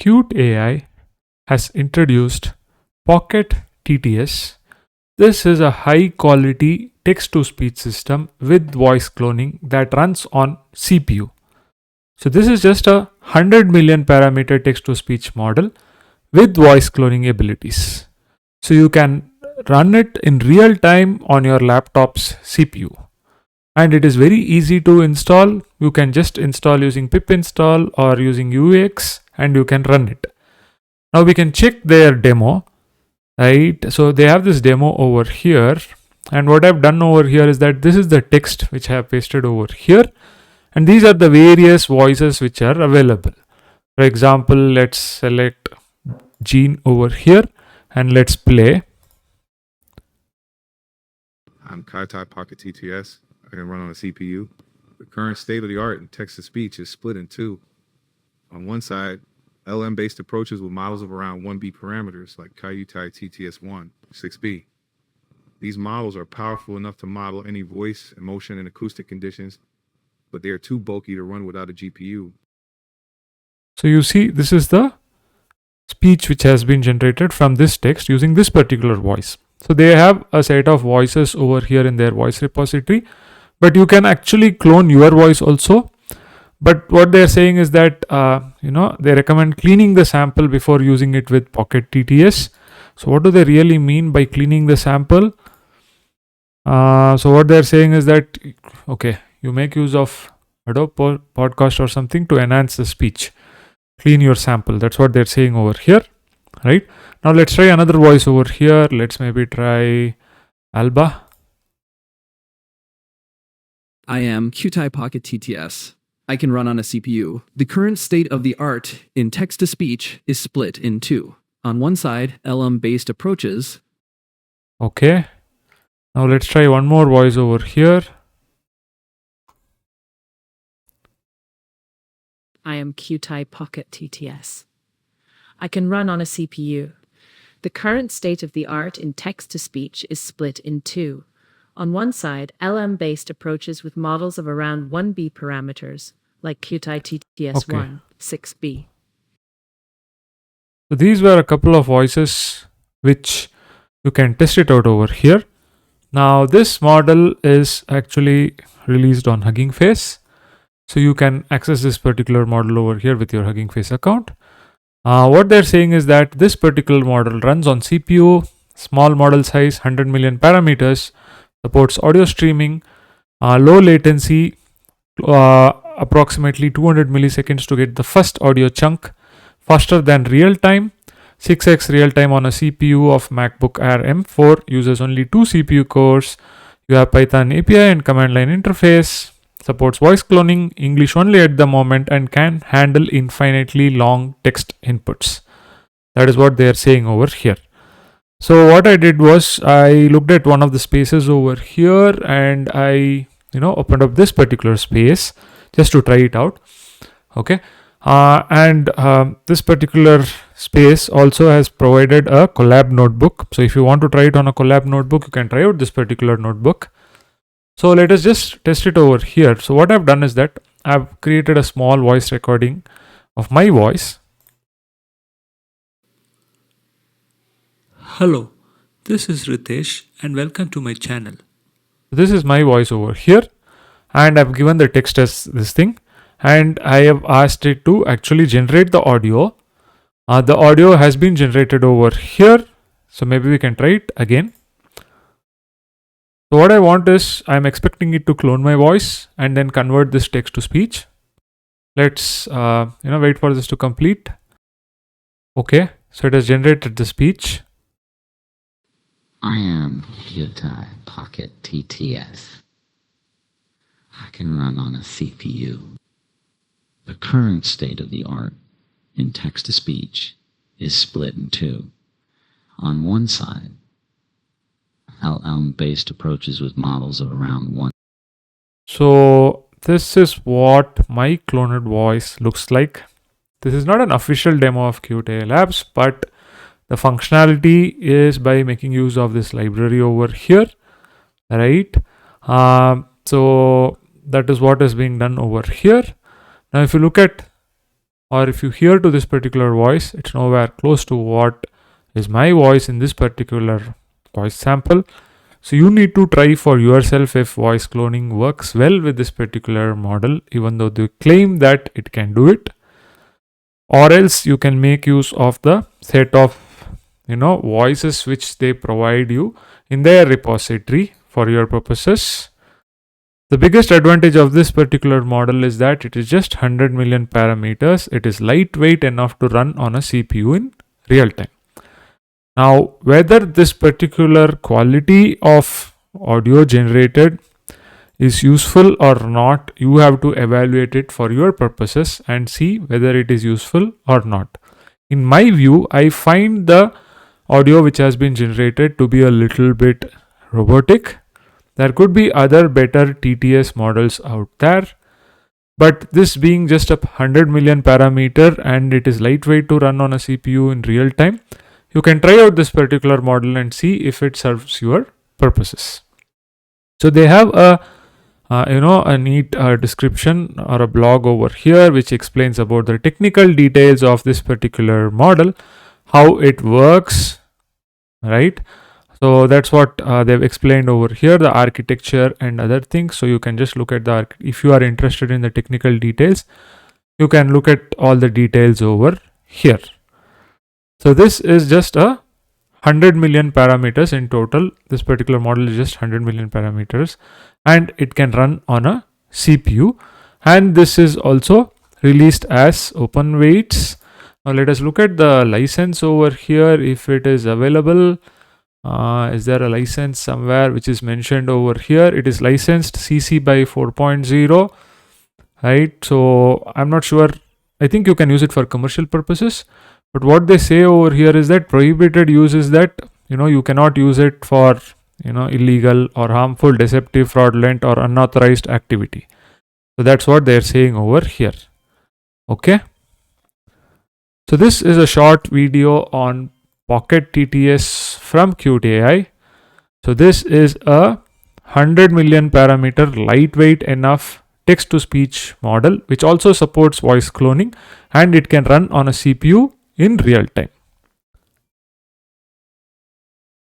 Kyutai has introduced Pocket TTS. This is a high quality text to speech system with voice cloning that runs on CPU. So this is just a 100 million parameter text to speech model with voice cloning abilities. So you can run it in real time on your laptop's CPU. And it is very easy to install. You can just install using pip install or using UX and you can run it. Now we can check their demo, right? So they have this demo over here. And what I've done over here is that this is the text which I have pasted over here. And these are the various voices which are available. For example, let's select Gene over here and let's play. I'm Kyutai Pocket TTS. I can run on a CPU. The current state of the art in text-to-speech is split in two. On one side, LM-based approaches with models of around 1B parameters like Kyutai TTS1, 6B. These models are powerful enough to model any voice, emotion, and acoustic conditions, but they are too bulky to run without a GPU. So you see, this is the speech which has been generated from this text using this particular voice. So they have a set of voices over here in their voice repository, but you can actually clone your voice also. But what they're saying is that, they recommend cleaning the sample before using it with Pocket TTS. So what do they really mean by cleaning the sample? So what they're saying is that, okay, you make use of Adobe Podcast or something to enhance the speech. Clean your sample. That's what they're saying over here, right? Now let's try another voice over here. Let's maybe try Alba. I am Kyutai Pocket TTS. I can run on a CPU. The current state of the art in text-to-speech is split in two. On one side, LM-based approaches. Okay. Now let's try one more voice over here. I am Kyutai Pocket TTS. I can run on a CPU. The current state of the art in text-to-speech is split in two. On one side, LM-based approaches with models of around 1B parameters, like Kyutai TTS1, 6B. So these were a couple of voices which you can test it out over here. Now this model is actually released on Hugging Face. So you can access this particular model over here with your Hugging Face account. What they're saying is that this particular model runs on CPU, small model size, 100 million parameters, supports audio streaming, low latency, approximately 200 milliseconds to get the first audio chunk, faster than real time, 6x real time on a CPU of MacBook Air M4, uses only 2 CPU cores. You have Python API and command line interface, supports voice cloning, English only at the moment, and can handle infinitely long text inputs. That is what they are saying over here. So what I did was I looked at one of the spaces over here and I opened up this particular space just to try it out. Okay. This particular space also has provided a collab notebook. So if you want to try it on a collab notebook, you can try out this particular notebook. So let us just test it over here. So what I've done is that I've created a small voice recording of my voice. Hello, this is Ritesh and welcome to my channel. This is my voice over here and I've given the text as this thing and I have asked it to actually generate the audio. The audio has been generated over here. So maybe we can try it again. So what I want is I'm expecting it to clone my voice and then convert this text to speech. Let's wait for this to complete. Okay, so it has generated the speech. I am Kyutai Pocket TTS. I can run on a CPU. The current state of the art in text-to-speech is split in two. On one side, LM-based approaches with models of around 1. So this is what my cloned voice looks like. This is not an official demo of Kyutai Labs, but the functionality is by making use of this library over here, right? So that is what is being done over here. Now, if you look at or if you hear to this particular voice, it's nowhere close to what is my voice in this particular voice sample. So you need to try for yourself if voice cloning works well with this particular model, even though they claim that it can do it. Or else you can make use of the set of voices which they provide you in their repository for your purposes. The biggest advantage of this particular model is that it is just 100 million parameters. It is lightweight enough to run on a CPU in real time. Now, whether this particular quality of audio generated is useful or not, you have to evaluate it for your purposes and see whether it is useful or not. In my view, I find the audio which has been generated to be a little bit robotic. There could be other better TTS models out there, but this being just a 100 million parameter and it is lightweight to run on a CPU in real time, you can try out this particular model and see if it serves your purposes. So they have a neat description or a blog over here which explains about the technical details of this particular model, how it works, right? So that's what they've explained over here, the architecture and other things. So you can just look at if you are interested in the technical details, you can look at all the details over here. So this is just 100 million parameters in total. This particular model is just 100 million parameters and it can run on a CPU. And this is also released as open weights. Now let us look at the license over here, if it is available. Is there a license somewhere which is mentioned over here? It is licensed CC by 4.0, right? So I'm not sure. I think you can use it for commercial purposes, but what they say over here is that prohibited use is that you cannot use it for illegal or harmful, deceptive, fraudulent or unauthorized activity. So that's what they're saying over here. Okay, so this is a short video on Pocket TTS from Kyutai. So this is a 100 million parameter lightweight enough text to speech model which also supports voice cloning and it can run on a CPU in real time.